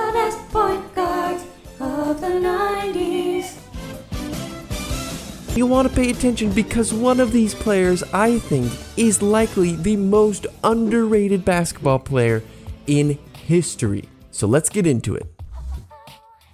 the best point guards of the 90s. You want to pay attention because one of these players, I think, is likely the most underrated basketball player in history. So let's get into it.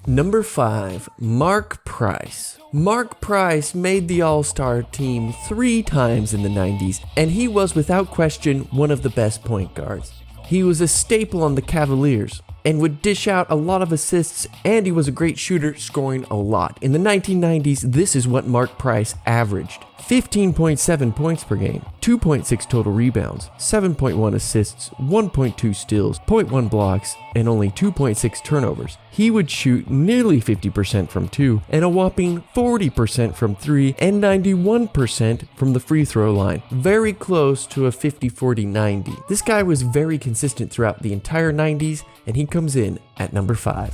Number 5, Mark Price. Mark Price made the All-Star team 3 times in the 90s, and he was without question one of the best point guards. He was a staple on the Cavaliers and would dish out a lot of assists, and he was a great shooter, scoring a lot. In the 1990s, this is what Mark Price averaged: 15.7 points per game, 2.6 total rebounds, 7.1 assists, 1.2 steals, 0.1 blocks, and only 2.6 turnovers. He would shoot nearly 50% from 2, and a whopping 40% from 3, and 91% from the free throw line. Very close to a 50-40-90. This guy was very consistent throughout the entire 90s, and he comes in at number 5.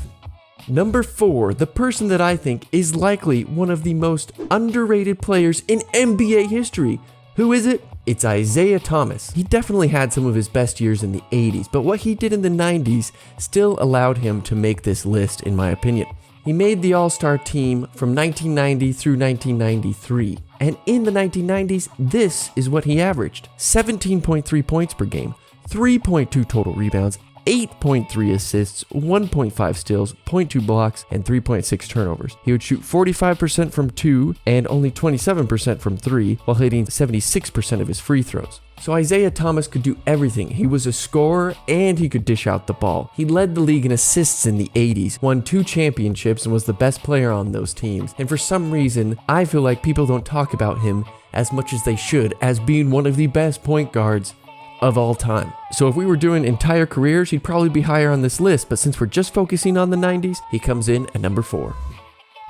Number 4, the person that I think is likely one of the most underrated players in NBA history. Who is it? It's Isaiah Thomas. He definitely had some of his best years in the 80s, but what he did in the 90s still allowed him to make this list, in my opinion. He made the All-Star team from 1990 through 1993. And in the 1990s, this is what he averaged: 17.3 points per game, 3.2 total rebounds, 8.3 assists, 1.5 steals, 0.2 blocks, and 3.6 turnovers. He would shoot 45% from 2 and only 27% from 3, while hitting 76% of his free throws. So Isaiah Thomas could do everything. He was a scorer and he could dish out the ball. He led the league in assists in the 80s, won 2 championships, and was the best player on those teams. And for some reason, I feel like people don't talk about him as much as they should as being one of the best point guards of all time. So if we were doing entire careers, he'd probably be higher on this list, but since we're just focusing on the 90s, he comes in at number 4.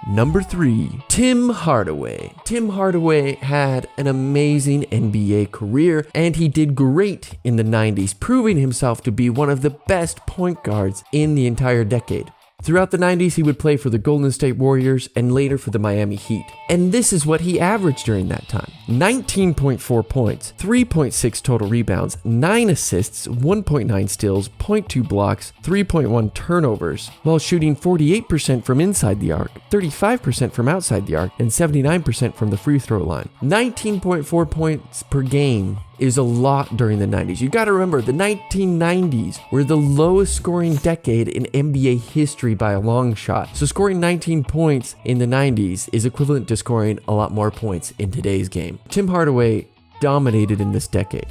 Number 3, Tim Hardaway. Tim Hardaway had an amazing NBA career, and he did great in the 90s, proving himself to be one of the best point guards in the entire decade. Throughout the 90s, he would play for the Golden State Warriors and later for the Miami Heat. And this is what he averaged during that time: 19.4 points, 3.6 total rebounds, 9 assists, 1.9 steals, 0.2 blocks, 3.1 turnovers, while shooting 48% from inside the arc, 35% from outside the arc, and 79% from the free throw line. 19.4 points per game is a lot during the 90s. You gotta remember, the 1990s were the lowest scoring decade in NBA history by a long shot. So scoring 19 points in the 90s is equivalent to scoring a lot more points in today's game. Tim Hardaway dominated in this decade.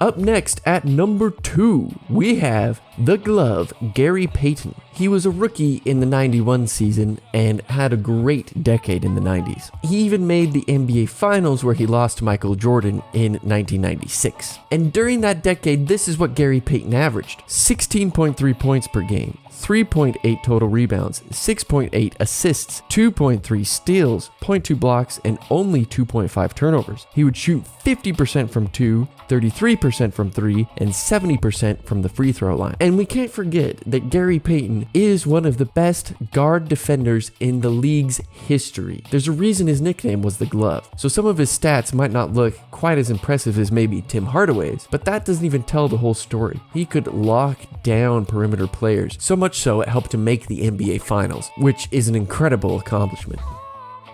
Up next at number 2, we have the Glove, Gary Payton. He was a rookie in the 91 season and had a great decade in the 90s. He even made the NBA Finals, where he lost to Michael Jordan in 1996. And during that decade, this is what Gary Payton averaged: 16.3 points per game, 3.8 total rebounds, 6.8 assists, 2.3 steals, 0.2 blocks, and only 2.5 turnovers. He would shoot 50% from 2, 33% from 3, and 70% from the free throw line. And we can't forget that Gary Payton is one of the best guard defenders in the league's history. There's a reason his nickname was the Glove. So some of his stats might not look quite as impressive as maybe Tim Hardaway's, but that doesn't even tell the whole story. He could lock down perimeter players, so much so it helped him make the NBA Finals, which is an incredible accomplishment.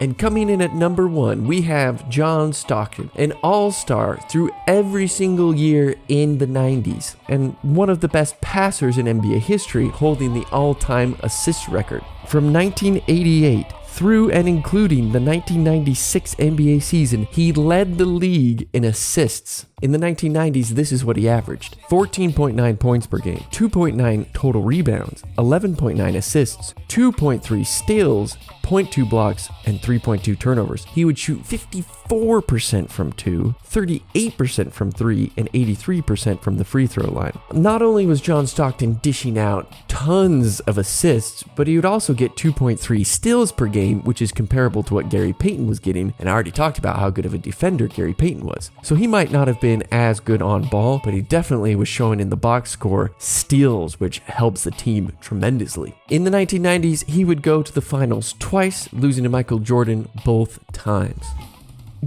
And coming in at number 1, we have John Stockton, an all-star through every single year in the 90s, and one of the best passers in NBA history, holding the all-time assist record. From 1988 through and including the 1996 NBA season, he led the league in assists. In the 1990s, this is what he averaged: 14.9 points per game, 2.9 total rebounds, 11.9 assists, 2.3 steals, 0.2 blocks, and 3.2 turnovers. He would shoot 54% from 2, 38% from 3, and 83% from the free throw line. Not only was John Stockton dishing out tons of assists, but he would also get 2.3 steals per game, which is comparable to what Gary Payton was getting, and I already talked about how good of a defender Gary Payton was. So he might not have been as good on ball, but he definitely was showing in the box score steals, which helps the team tremendously. In the 1990s, he would go to the finals twice, losing to Michael Jordan both times.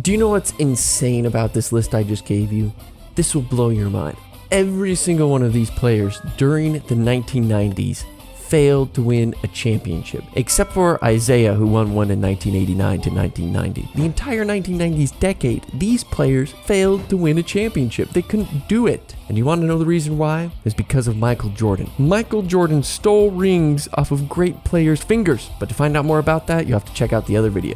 Do you know what's insane about this list I just gave you? This will blow your mind. Every single one of these players during the 1990s failed to win a championship, except for Isaiah, who won one in 1989 to 1990. The entire 1990s decade, these players failed to win a championship. They couldn't do it. And you want to know the reason why? It's because of Michael Jordan. Michael Jordan stole rings off of great players' fingers. But to find out more about that, you have to check out the other video.